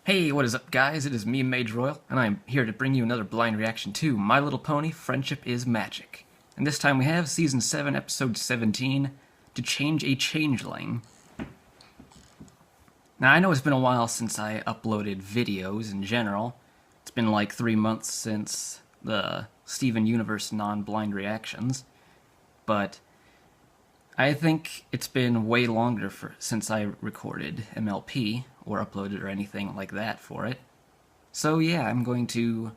Hey, what is up, guys? It is me, Mage Royal, and I'm here to bring you another blind reaction to My Little Pony: Friendship is Magic. And this time we have Season 7, Episode 17, To Change a Changeling. Now, I know it's been a while since I uploaded videos in general. It's been like 3 months since the Steven Universe non-blind reactions, but I think it's been way longer since I recorded MLP, or uploaded or anything like that for it. So yeah, I'm going to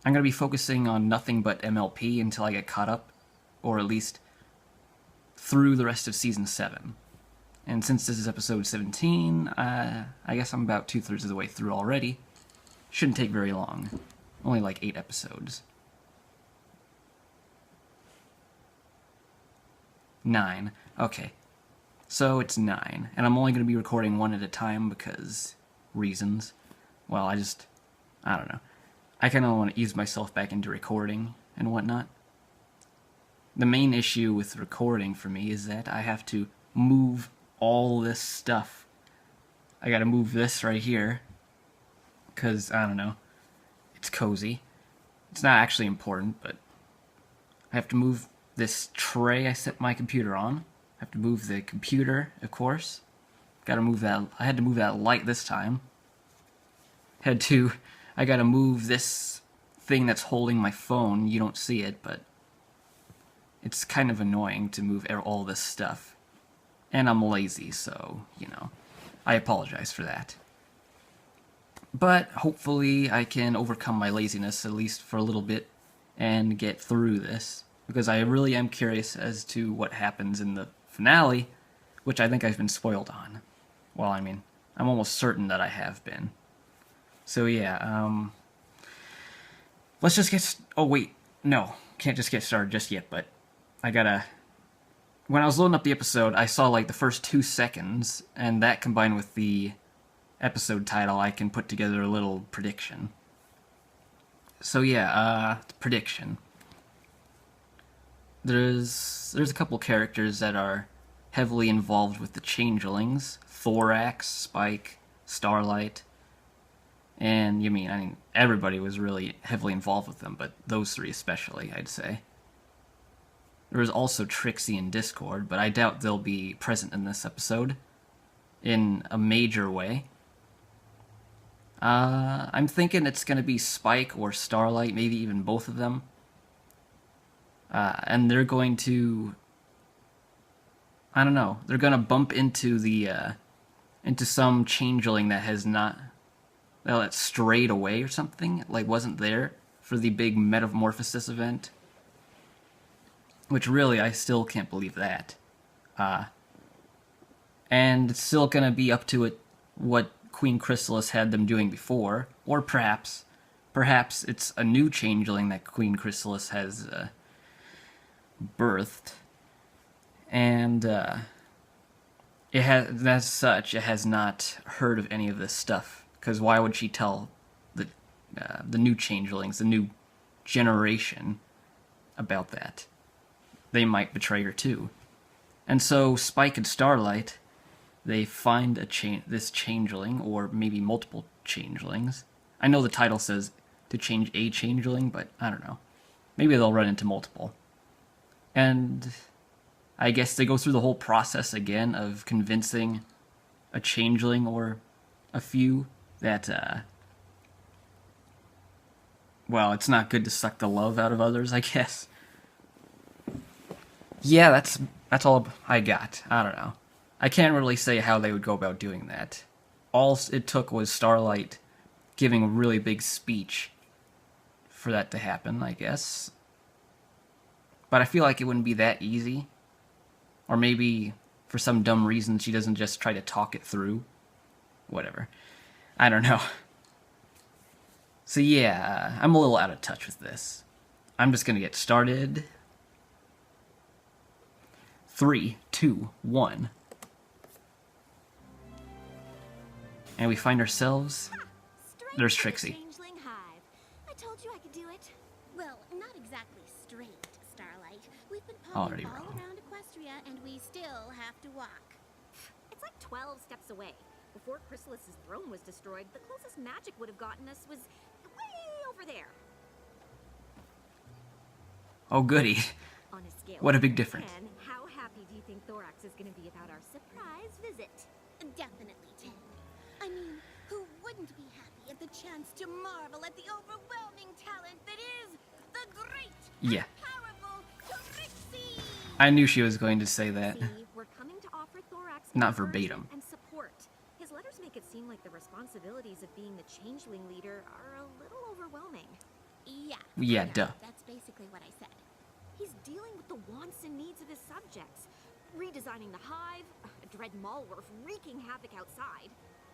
be focusing on nothing but MLP until I get caught up, or at least through the rest of Season 7. And since this is Episode 17, I guess I'm about 2/3 of the way through already. Shouldn't take very long. Only like 8 episodes. 9. Okay. So it's 9, and I'm only going to be recording one at a time because reasons. Well, I don't know. I kind of want to ease myself back into recording and whatnot. The main issue with recording for me is that I have to move all this stuff. I gotta move this right here, because, I don't know, it's cozy. It's not actually important, but I have to move this tray I set my computer on. I have to move the computer, of course. Gotta move that. I had to move that light this time. I gotta move this thing that's holding my phone. You don't see it, but it's kind of annoying to move all this stuff. And I'm lazy, so, I apologize for that. But hopefully I can overcome my laziness, at least for a little bit, and get through this. Because I really am curious as to what happens in the finale, which I think I've been spoiled on. Well, I mean, I'm almost certain that I have been. So yeah, let's just get... Oh wait, no, can't just get started just yet, but when I was loading up the episode, I saw like the first 2 seconds, and that combined with the episode title, I can put together a little prediction. So yeah, prediction. There's a couple characters that are heavily involved with the Changelings: Thorax, Spike, Starlight, and I mean everybody was really heavily involved with them, but those 3 especially, I'd say. There was also Trixie and Discord, but I doubt they'll be present in this episode in a major way. I'm thinking it's gonna be Spike or Starlight, maybe even both of them. And they're going to, I don't know, they're going to bump into into some changeling that has not, well, that strayed away or something, like wasn't there for the big metamorphosis event. Which really, I still can't believe that. And it's still going to be up to it what Queen Chrysalis had them doing before, or perhaps it's a new changeling that Queen Chrysalis has, birthed, and as such, it has not heard of any of this stuff. Because why would she tell the new changelings, the new generation, about that? They might betray her too. And so Spike and Starlight, they find this changeling, or maybe multiple changelings. I know the title says to change a changeling, but I don't know. Maybe they'll run into multiple. And I guess they go through the whole process again of convincing a changeling or a few that, well, it's not good to suck the love out of others, I guess. Yeah, that's all I got. I don't know. I can't really say how they would go about doing that. All it took was Starlight giving a really big speech for that to happen, I guess. But I feel like it wouldn't be that easy. Or maybe, for some dumb reason, she doesn't just try to talk it through. Whatever. I don't know. So yeah, I'm a little out of touch with this. I'm just gonna get started. 3, 2, 1. And we find ourselves... There's Trixie. Changeling hive. I told you I could do it. Well, not exactly straight, Starlight. We've been Already all wrong. around Equestria, and we still have to walk. It's like 12 steps away. Before Chrysalis's throne was destroyed, the closest magic would have gotten us was way over there. Oh, goody. On a scale What a of big 1 to difference. 10, how happy do you think Thorax is going to be about our surprise visit? Definitely 10. I mean, who wouldn't be happy at the chance to marvel at the overwhelming talent that is the great, Yeah. powerful Trixie? I knew she was going to say that. See, we're coming to offer Thorax Not encouragement verbatim. and support. His letters make it seem like the responsibilities of being the Changeling leader are a little overwhelming. Yeah. Yeah, duh. That's basically what I said. He's dealing with the wants and needs of his subjects, redesigning the hive, a dread Malworth wreaking havoc outside.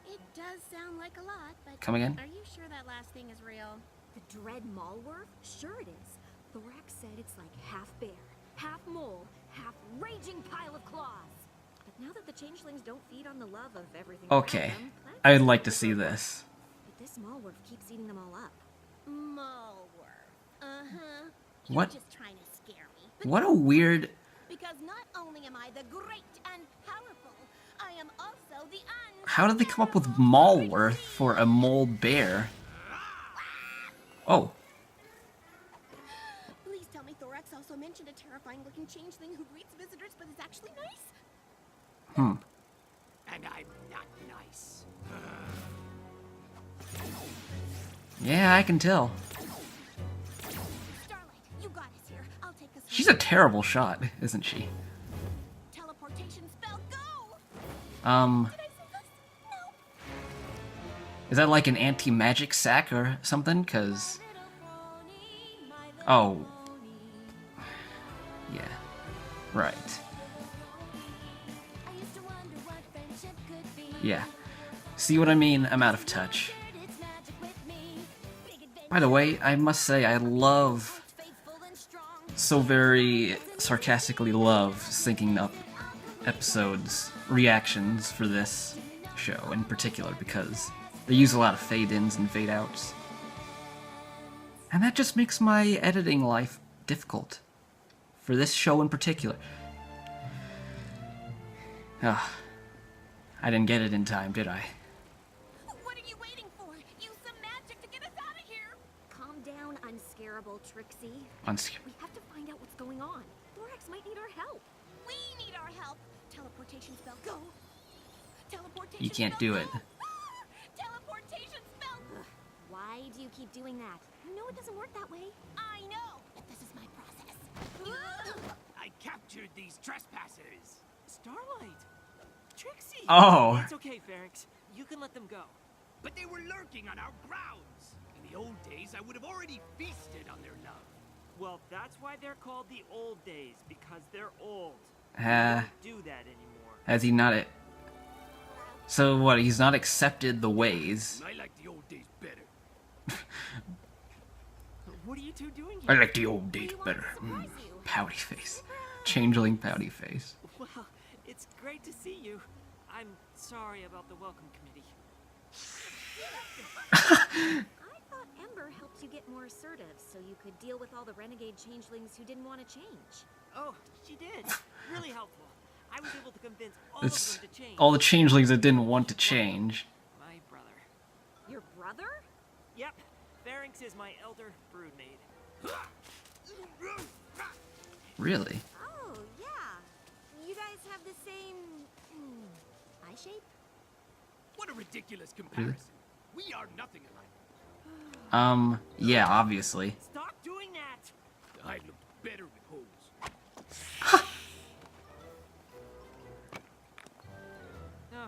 It does sound like a lot, but Come again? are you sure that last thing is real? The dread Malworth? Sure it is. Thorax said it's like half bear, half mole, half raging pile of claws. But now that the Changelings don't feed on the love of everything Okay. around them, that's I would like to see this. But this Malworth keeps eating them all up. Malworth. Uh-huh. What? You're just trying to scare me. But What a weird... because not only am I the great and powerful, I am also the How did they come up with Malworth for a mole bear? Oh. Please tell me Thorax also mentioned a terrifying-looking changeling who greets visitors but is actually nice? Hmm. And I'm not nice. Yeah, I can tell. Starlight, you got us here. I'll take us She's home. a terrible shot, isn't she? Teleportation spell, go! Did Um, I say this? No. is that like an anti-magic sack or something? Cause... Oh. Yeah. Right. Yeah. See what I mean? I'm out of touch. By the way, I must say I love, so very sarcastically love syncing up episodes, reactions for this show in particular because they use a lot of fade-ins and fade-outs. And that just makes my editing life difficult. For this show in particular. Ugh. I didn't get it in time, did I? What are you waiting for? Use some magic to get us out of here! Calm down, unscarable Trixie. Unscared. We have to find out what's going on. Thorax might need our help. We need our help! Teleportation spell, go! Teleportation You can't spell, do it. go! Teleportation spell! Why do you keep doing that? You know it doesn't work that way. I know, but this is my process. I captured these trespassers. Starlight! Trixie! Oh. It's okay, Pharynx. You can let them go. But they were lurking on our grounds. In the old days, I would have already feasted on their love. Well, that's why they're called the old days, because they're old. We Ah. don't do that anymore. Has he not it? So what, he's not accepted the ways. I like the old days better. What are you two doing I here? like the old days better. Pouty face. Changeling pouty face. Well, it's great to see you. I'm sorry about the welcome committee. I thought Ember helped you get more assertive so you could deal with all the renegade changelings who didn't want to change. Oh, she did. Really helpful. I was able to convince all It's of them to change. all the changelings that didn't want to change. My brother. Your brother? Yep, Pharynx is my elder broodmaid. Really? Oh, yeah. You guys have the same... eye shape? What a ridiculous comparison. We are nothing alike. Yeah, obviously. Stop doing that! I look better with hose. Oh,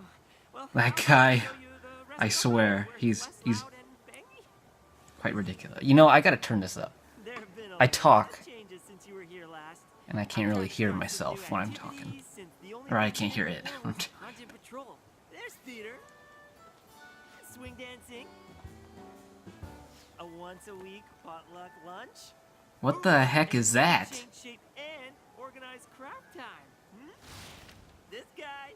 well, That I'll guy, show you the rest I of the swear, where it's he's less loud and bangy. quite ridiculous. You know, I gotta turn this up. There have been a I lot talk, of changes since you were here last. and I can't I've really had hear constant myself new when I'm talking. activities since the only Or I thing can't hear we it. did was Haunted Patrol. There's theater. Swing dancing. A once-a-week potluck lunch. What the heck is that? Change shape and organized craft time. This guy.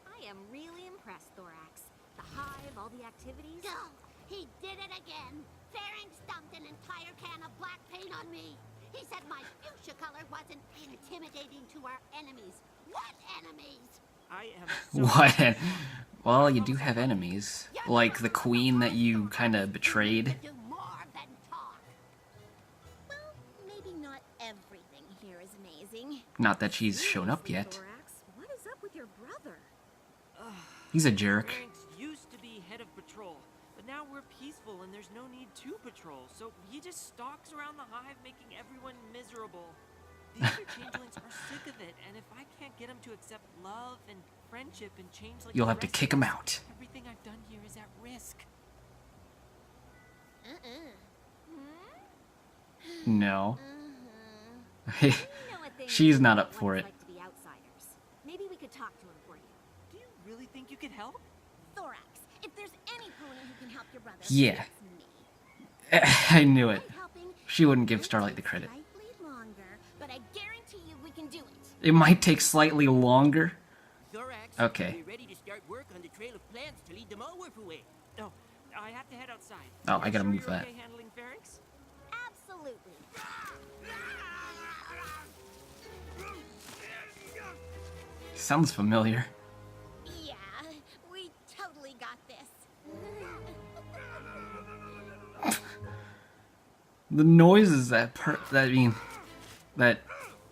I am really impressed, Thorax. The hive, all the activities. Go! He did it again! Pharynx dumped an entire can of black paint on me! He said my fuchsia color wasn't intimidating to our enemies. What enemies? I am so What? Well, you do have enemies. Like the queen that you kind of betrayed. Do more than talk. Well, maybe not everything here is amazing. Not that she's shown up yet. Thorax, what is up with your brother? He's a jerk. Pharynx used to be head of patrol, but now we're peaceful and there's no need to patrol, so he just stalks around the hive making everyone miserable. The other changelings are sick of it, and if I can't get them to accept love and friendship and change like You'll the have to rest kick of him us, out. everything I've done here is at risk. No. You know what they She's mean not about up for what it. it's like to be outsiders. Maybe we could talk to him for you. Do you really think you could help? Thorax, if there's any pony who can help your brother, Yeah. it's me. I knew it. By helping, She wouldn't give it Starlight the takes credit. slightly longer, but I guarantee you we can do it. It might take slightly longer. Thorax, Okay. we're ready to start work on the trail of plants to lead the Maulwurf away. No, I have to head outside. Oh, I gotta Sure move you're that. okay handling Pharynx? Absolutely. Sounds familiar. Yeah, we totally got this. The noises that that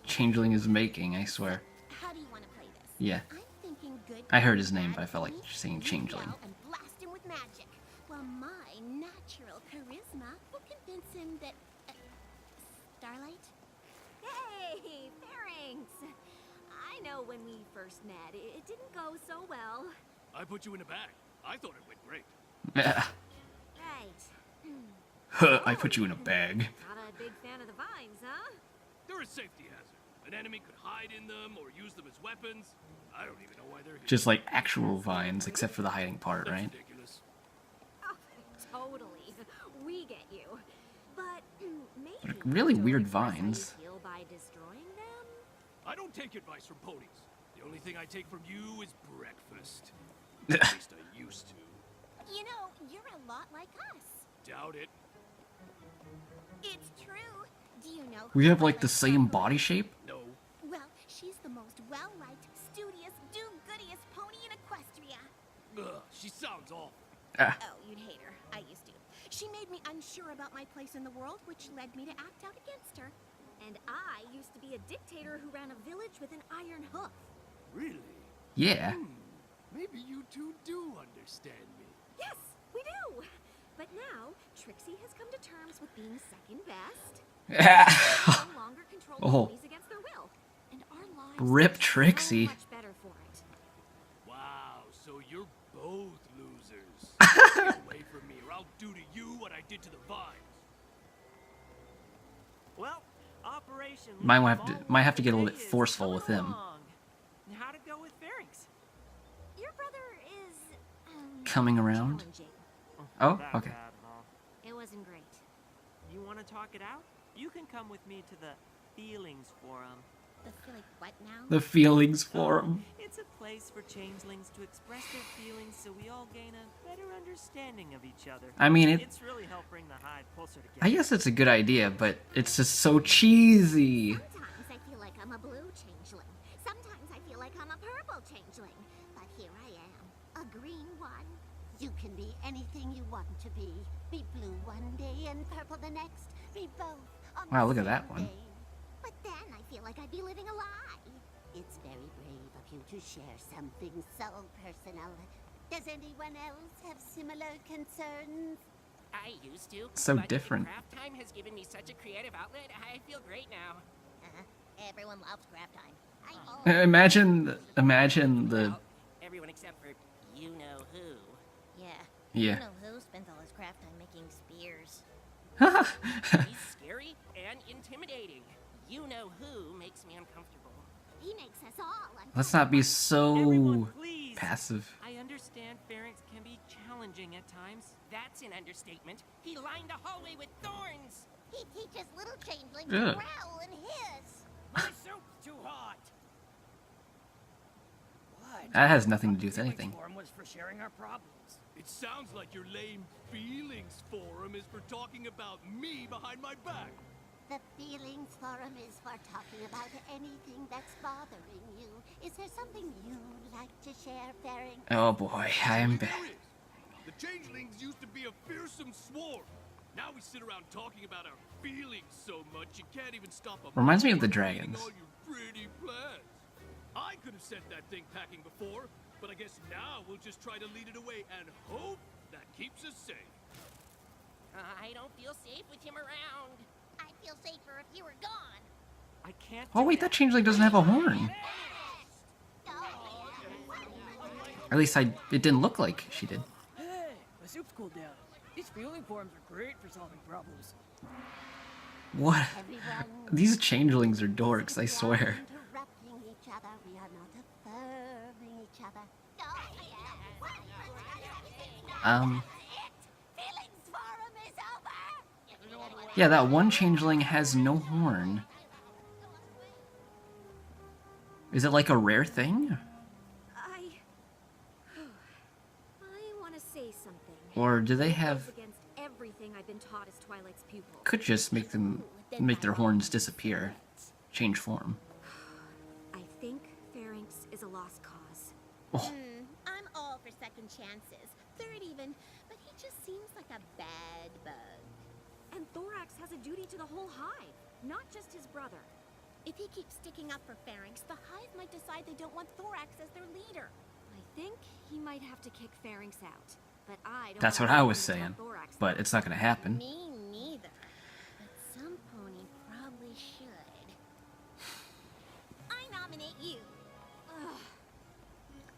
Changeling is making, I swear. How do you want to play this? Yeah. I'm thinking good. I heard his bad name, but I felt like pony, saying you Changeling. yell and blast him with magic, while my natural charisma will convince him that. Starlight? Hey, Pharynx! I know when we first met, it didn't go so well. I put you in a bag. I thought it went great. Right. I put you in a bag. Not a big fan of the vines, huh? They're a safety hazard. An enemy could hide in them or use them as weapons. I don't even know why they're here. Just like actual vines, except for the hiding part, That's right? ridiculous. Oh, totally. We get you. But maybe Like, really don't weird express how you vines. feel by destroying them? I don't take advice from ponies. The only thing I take from you is breakfast. At least I used to. You know, you're a lot like us. Doubt it. It's true. Do you know? We who have like the Twilight same Sparkle body is? shape? No. Well, she's the most well-liked, studious, do-goodiest pony in Equestria. Ugh, she sounds awful. Ah, Oh, you'd hate her. I used to. She made me unsure about my place in the world, which led me to act out against her. And I used to be a dictator who ran a village with an iron hoof. Really? yeah. Maybe you two do understand me. Yes, we do. But now, Trixie has come to terms with being second best. No longer control the Oh. ponies against their will. And our lives Rip are Trixie. so much better for it. Wow, so you're both losers. Get away from me or I'll do to you what I did to the vines. Well, Operation Might have to get a little bit is forceful with coming him. along. How'd it go with Pharynx? Your brother is, Coming around? challenging. Oh, That okay. bad, huh? It wasn't great. You want to talk it out? You can come with me to the Feelings Forum. The silly what now? The feelings for him. It's a place for changelings to express their feelings so we all gain a better understanding of each other. I mean, It's really helped bring the hive closer together. I guess it's a good idea, but it's just so cheesy. Sometimes I feel like I'm a blue changeling. Sometimes I feel like I'm a purple changeling. But here I am, a green one. You can be anything you want to be. Be blue one day and purple the next. Be both on Wow, the look at that same one. day. But then I feel like I'd be living a lie. It's very brave of you to share something so personal. Does anyone else have similar concerns? I used to. So but different. Craft time has given me such a creative outlet. I feel great now. Everyone loves craft time. Imagine the Well, everyone except for you know who. Yeah. yeah. You know who spends all his craft time making spears? He's scary and intimidating. You know who makes me uncomfortable. He makes us all uncomfortable. Let's not be so Everyone, please. passive. I understand Pharynx can be challenging at times. That's an understatement. He lined the hallway with thorns. He teaches little changelings Ugh. to growl and hiss. My soup's too hot. What? That has nothing to do with anything. Forum was for sharing our problems. It sounds like your lame feelings forum is for talking about me behind my back. The Feelings Forum is for talking about anything that's bothering you. Is there something you'd like to share, Faring? Oh boy, I'm There back. is. The Changelings used to be a fearsome swarm. Now we sit around talking about our feelings so much you can't even stop a Reminds me of the moth from eating dragons. all your pretty plans. I could have sent that thing packing before, but I guess now we'll just try to lead it away and hope that keeps us safe. I don't feel safe with him around. I'd feel safer if you were gone. I can't. Oh do wait, that changeling doesn't have a horn. At least it didn't look like she did. Hey, my soup's cooled down. These feeling forms are great for solving problems. What? Everyone, These changelings are dorks, I swear. interrupting each other. We are not affirming each other. Feelings Forum is over. Yeah, that one changeling has no horn. Is it like a rare thing? I want to say something. Or do they It goes have... against everything I've been taught as Twilight's pupil. Could just make their horns disappear. Change form. I think Pharynx is a lost cause. Oh, I'm all for second chances. Third even, but he just seems like a bad bug. And Thorax has a duty to the whole hive, not just his brother. If he keeps sticking up for Pharynx, the hive might decide they don't want Thorax as their leader. I think he might have to kick Pharynx out. But I don't that's want what I him was to tell saying. Thorax But that. it's not gonna happen. Me neither. But some pony probably should. I nominate you.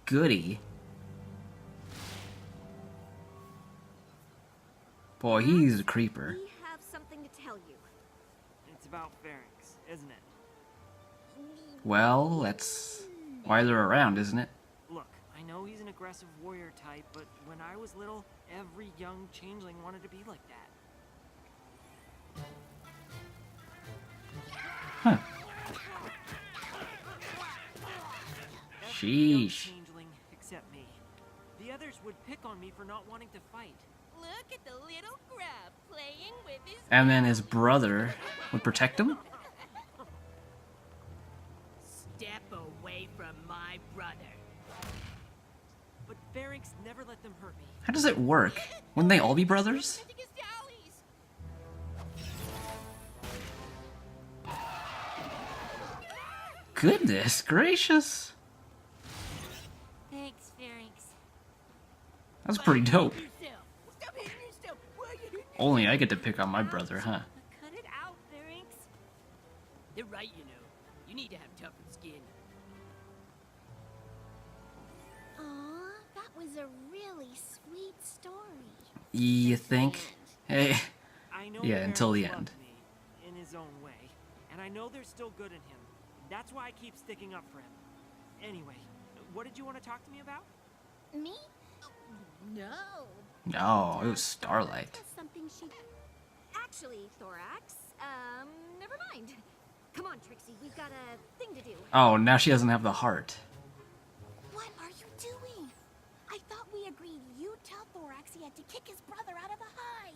Goody. Boy, he's a creeper. We have something to tell you. It's about Pharynx, isn't it? Well, that's why they're around, isn't it? Look, I know he's an aggressive warrior type, but when I was little, every young changeling wanted to be like that. Huh. Every young Sheesh. changeling except me. The others would pick on me for not wanting to fight. Look at the little grub playing with his. And then his brother would protect him? Step away from my brother. But Pharynx never let them hurt me. How does it work? Wouldn't they all be brothers? Protecting his tallies. Goodness gracious. Thanks, Pharynx. That's pretty dope. Yourself. Stop hitting yourself. Why are you hitting Only I get to pick on my brother, huh? Cut it out, Pharynx. They're right, you know. You need to have tougher skin. Aw, that was a really sweet story. You think? Hey, I know Yeah, until the Pharynx end. loved me in his own way, and I know there's still good in him. That's why I keep sticking up for him. Anyway, what did you want to talk to me about? Me? No. no, it was Starlight. That's something she... Actually, Thorax, never mind. Come on, Trixie, we've got a thing to do. Oh, now she doesn't have the heart. What are you doing? I thought we agreed you'd tell Thorax he had to kick his brother out of the hive.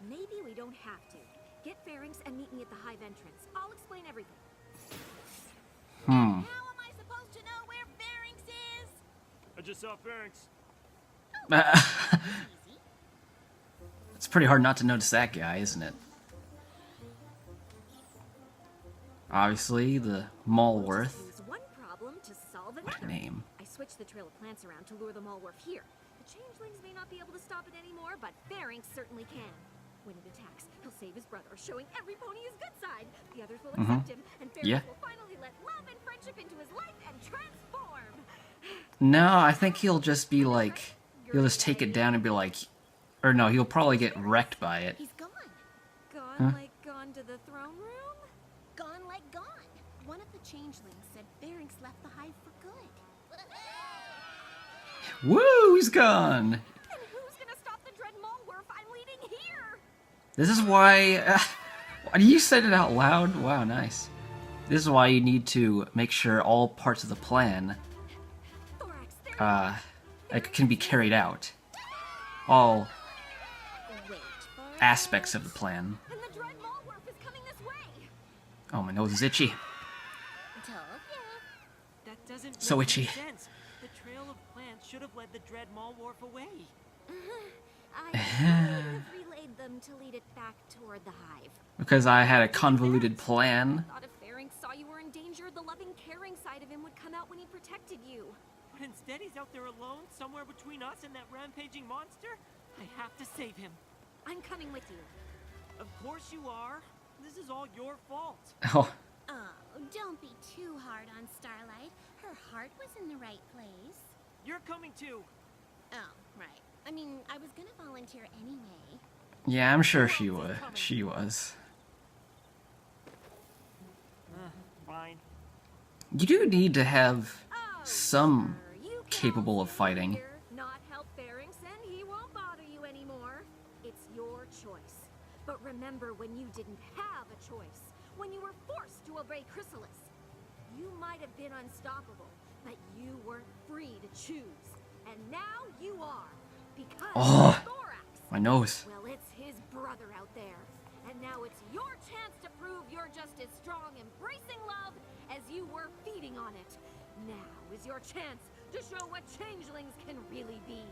Maybe we don't have to. Get Pharynx and meet me at the hive entrance. I'll explain everything. Hmm. How am I supposed to know where Pharynx is? I just saw Pharynx. Easy. It's pretty hard not to notice that guy, isn't it? Obviously, the Malworth. Use one problem to solve What a another. name. I switched the trail of plants around to lure the Malworth here. The changelings may not be able to stop it anymore, but Pharynx certainly can. When it attacks, he'll save his brother, showing every pony his good side. The others will accept him, and Pharynx Yeah. will finally let love and friendship into his life and transform. No, I think he'll just be like... He'll just take it down and be like... Or no, he'll probably get wrecked by it. He's gone. Gone Huh? like gone to the throne room? Gone like gone. One of the changelings said Pharynx left the hive for good. Woo, he's gone! And who's gonna stop the dread Malworth I'm leading here? This is why... you said it out loud? Wow, nice. This is why you need to make sure all parts of the plan Thorax, there like, can be carried out. All Wait for aspects of the plan. And the dread Malworth is coming this way. Oh, my nose is itchy. Told ya. That doesn't So make itchy. any sense. The trail of plants should have led the Dread Malwarf away. I should have relayed them to lead it back toward the hive. Because I had a convoluted plan. I thought if Pharynx saw you were in danger, the loving, caring side of him would come out when he protected you. But instead he's out there alone, somewhere between us and that rampaging monster? I have to save him. I'm coming with you. Of course you are. This is all your fault. Oh, Oh, don't be too hard on Starlight. Her heart was in the right place. You're coming too. Oh, right. I mean, I was gonna volunteer anyway. yeah, I'm sure she was. She was. Fine. You do need to have Oh, some sure, you can capable all of stay fighting. here, not help Pharynx, and he won't bother you anymore. It's your choice. But remember when you didn't have a choice, when you were forced to obey Chrysalis. You might have been unstoppable, but you weren't free to choose. And now you are, because Oh. Thorax. My nose. Well, it's his brother out there. And now it's your chance to prove you're just as strong embracing love as you were feeding on it. Now is your chance to show what changelings can really be.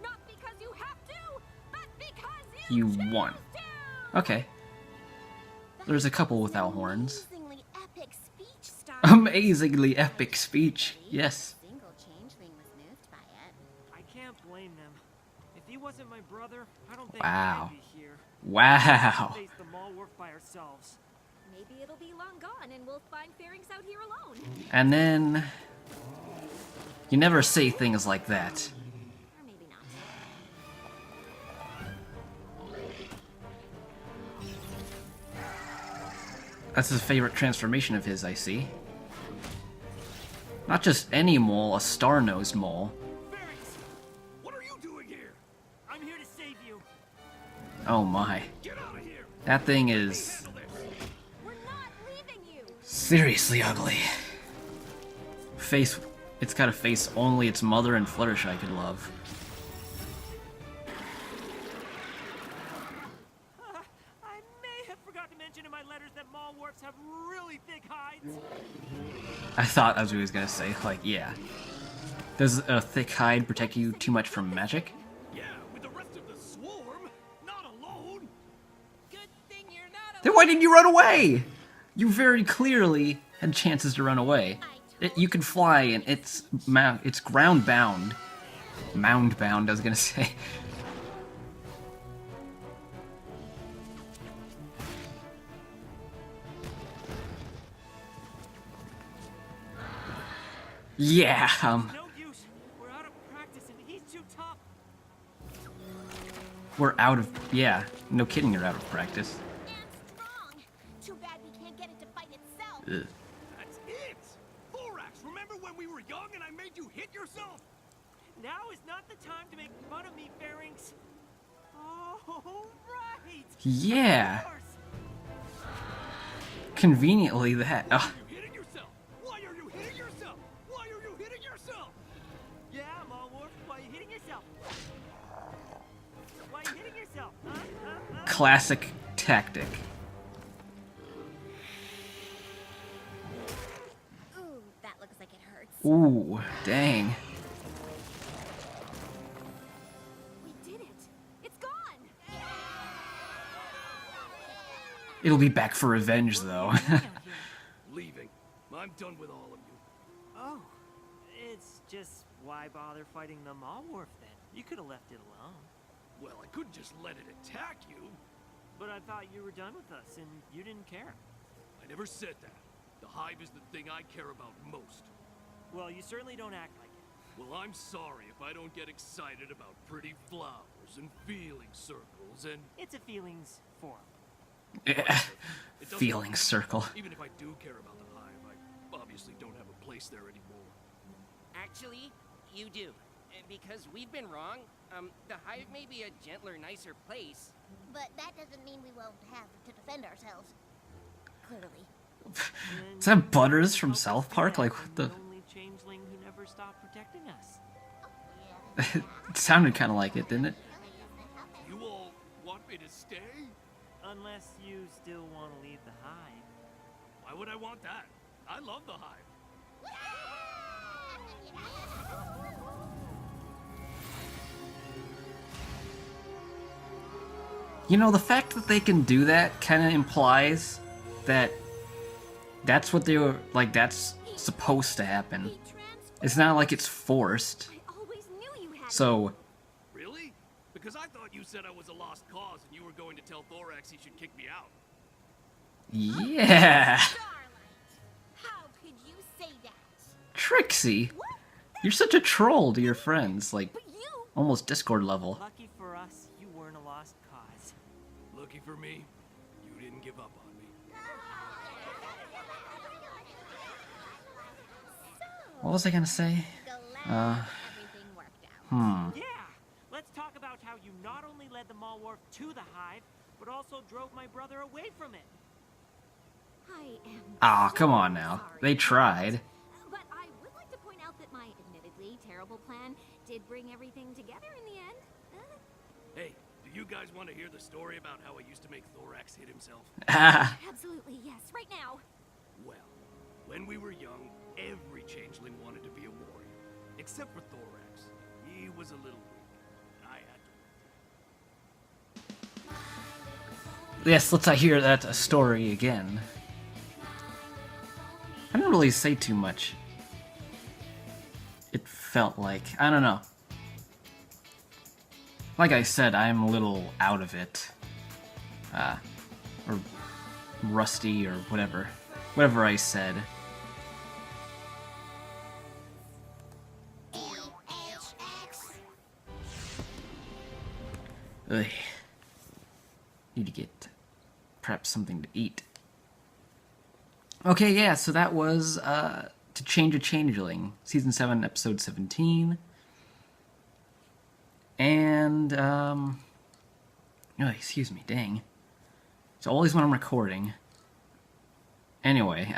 Not because you have to, but because you You won. choose to! Okay. There's a couple without horns. Amazingly epic speech, Star. Amazingly epic speech. Yes. A single changeling was moved by it. I can't blame them. If he wasn't my brother, I don't think Wow. I'd be here. Wow. Face the Malwarf by ourselves. Maybe it'll be long gone and we'll find Pharynx out here alone. And then you never say things like that. Or maybe not. That's his favorite transformation of his, I see. Not just any mole, a star-nosed mole. Pharynx, what are you doing here? I'm here to save you. Oh my. Get out of here! That thing is Handle this! We're not leaving you! seriously ugly. Face, it's got a face only its mother and Fluttershy could love. I may have forgot to mention in my letters that Malwarfs have really thick hides. I thought that's what he was gonna say, like, yeah. Does a thick hide protect you too much from magic? Yeah, with the rest of the swarm, not alone. Good thing you're not Then why didn't you run away? You very clearly had chances to run away. You can fly, and it's ground bound. Mound bound, I was gonna say. Yeah, No use. We're out of practice and he's too tough. we're out of, yeah, no kidding, you're out of practice. And strong. Too bad we can't get it to fight itself. Ugh. That's it! Thorax, remember when we were young and I made you hit yourself? Now is not the time to make fun of me, Pharynx. Oh, right. Yeah, Of course. conveniently that. You hitting yourself? Why are you hitting yourself? Why are you hitting yourself? Yeah, Malwarf. Why are you hitting yourself? Why are you hitting yourself? Huh? Classic tactic. Ooh, that looks like it hurts. Ooh, dang. We did it! It's gone! It'll be back for revenge, though. Leaving. I'm done with all of you. Oh, it's just why bother fighting the Malwarf then? You could have left it alone. Well, I couldn't just let it attack you. But I thought you were done with us and you didn't care. I never said that. The hive is the thing I care about most. Well, you certainly don't act like it. Well, I'm sorry if I don't get excited about pretty flowers and feeling circles and... It's a feelings forum. It doesn't Feeling matter. circle. Even if I do care about the hive, I obviously don't have a place there anymore. Actually, you do. Because we've been wrong. The hive may be a gentler, nicer place. But that doesn't mean we won't have to defend ourselves. Clearly. Is that Butters from South Park? Like, what the? only changeling who never stopped protecting us. It sounded kind of like it, didn't it? You all want me to stay? Unless you still want to leave the hive. Why would I want that? I love the hive. You know, the fact that they can do that kind of implies that that's what they were, like, that's supposed to happen. It's not like it's forced. I always knew you had So, Really? Because I thought you said I was a lost cause and you were going to tell Thorax he should kick me out. yeah. Starlight, how could you say that? Trixie, you're such a troll to your friends, like, But you almost Discord level. Lucky for us, you weren't a lost cause. Lucky for me, you didn't give up on me. What was I gonna say? Glad everything worked out. Yeah! Let's talk about how you not only led the Malwarf to the hive, but also drove my brother away from it. I am Aw, so come on now. sorry. They tried. But I would like to point out that my admittedly terrible plan did bring everything together in the end. Hey, do you guys want to hear the story about how I used to make Thorax hit himself? Absolutely, yes, right now. Well, when we were young, every changeling wanted to be a warrior. Except for Thorax. He was a little weak. I had to. Yes, let's hear that story again. I didn't really say too much. It felt like, I don't know. Like I said, I'm a little out of it. Or rusty, or whatever. Whatever I said. Ugh. Need to get perhaps something to eat. Okay, yeah, so that was To Change a Changeling, Season 7, Episode 17. And, oh, excuse me, dang. It's always when I'm recording. Anyway,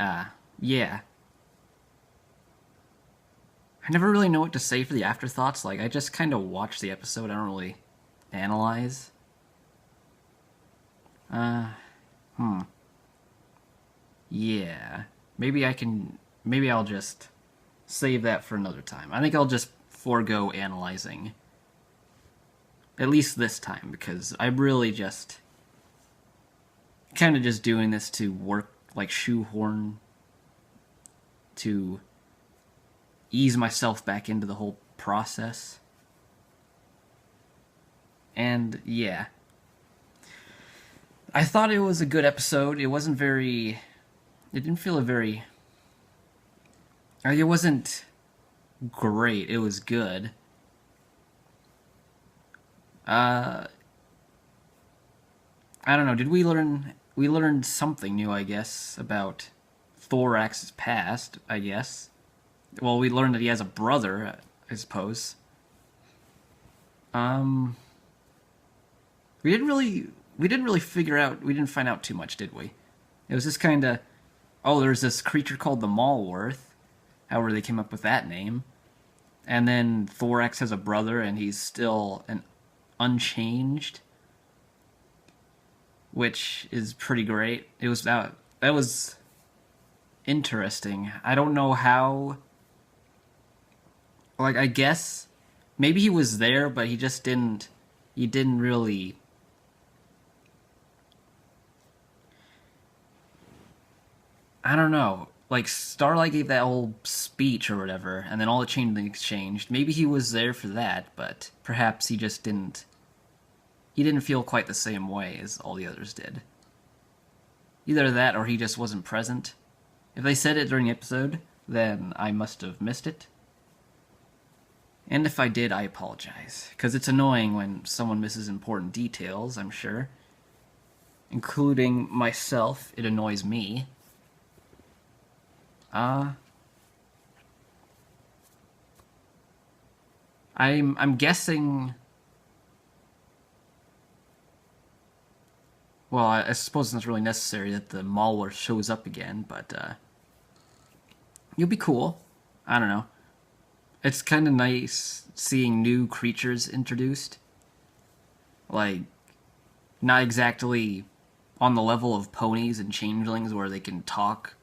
yeah. I never really know what to say for the afterthoughts. Like, I just kind of watch the episode. I don't really analyze. Yeah. Maybe I'll just save that for another time. I think I'll just forego analyzing. At least this time, because I'm really just kind of just doing this to work, like, shoehorn, to ease myself back into the whole process. And, yeah. I thought it was a good episode. It wasn't very... It didn't feel very... It wasn't great. It was good. I don't know. Did we learn... We learned something new, I guess, about Thorax's past, I guess. Well, we learned that he has a brother, I suppose. We didn't really figure out, we didn't find out too much, did we? It was just kind of, oh, there's this creature called the Malwarf, however they came up with that name. And then Thorax has a brother, and he's still an unchanged, which is pretty great. It was that was interesting. I don't know how, like, I guess maybe he was there, but he didn't really... I don't know. Like, Starlight gave that whole speech or whatever, and then all the changelings changed. Maybe he was there for that, but perhaps he just didn't... He didn't feel quite the same way as all the others did. Either that, or he just wasn't present. If they said it during the episode, then I must have missed it. And if I did, I apologize. Because it's annoying when someone misses important details, I'm sure. Including myself, it annoys me. I'm guessing... Well, I suppose it's not really necessary that the Malwarf shows up again, but, it'll be cool. I don't know. It's kind of nice seeing new creatures introduced. Like, not exactly on the level of ponies and changelings where they can talk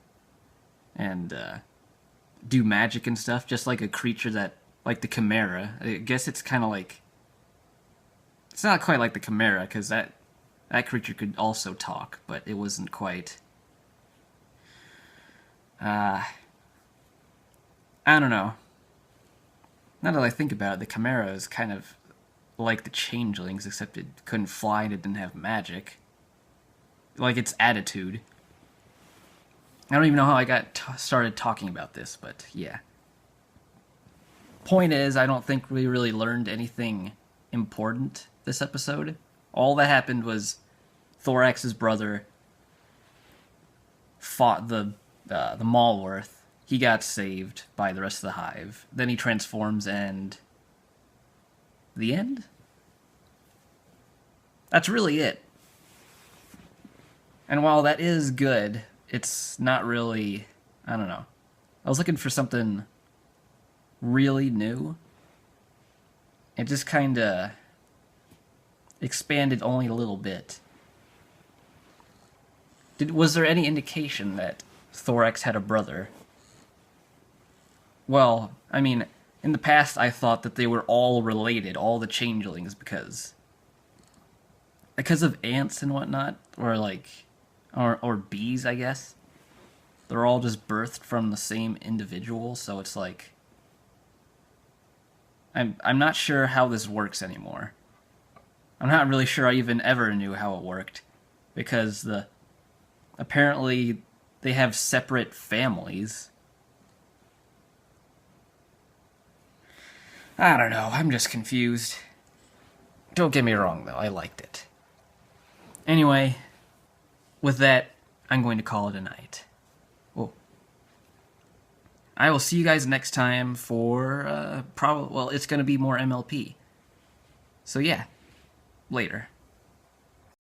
and do magic and stuff, just like a creature that, like the Chimera. I guess it's kind of like, it's not quite like the Chimera, because that creature could also talk, but it wasn't quite, I don't know. Now that I think about it, the Chimera is kind of like the changelings, except it couldn't fly and it didn't have magic. Like its attitude. I don't even know how I got started talking about this, but yeah. Point is, I don't think we really learned anything important this episode. All that happened was Thorax's brother fought the Malworth. He got saved by the rest of the hive. Then he transforms and... the end? That's really it. And while that is good, it's not really... I don't know. I was looking for something really new. It just kinda expanded only a little bit. Was there any indication that Thorax had a brother? Well, I mean, in the past I thought that they were all related, all the changelings, because of ants and whatnot, or like, or bees, I guess. They're all just birthed from the same individual, so it's like, I'm not sure how this works anymore. I'm not really sure I even ever knew how it worked, because apparently they have separate families. I don't know, I'm just confused. Don't get me wrong, though, I liked it. Anyway, with that, I'm going to call it a night. Oh. I will see you guys next time for, well, it's going to be more MLP. So yeah, later.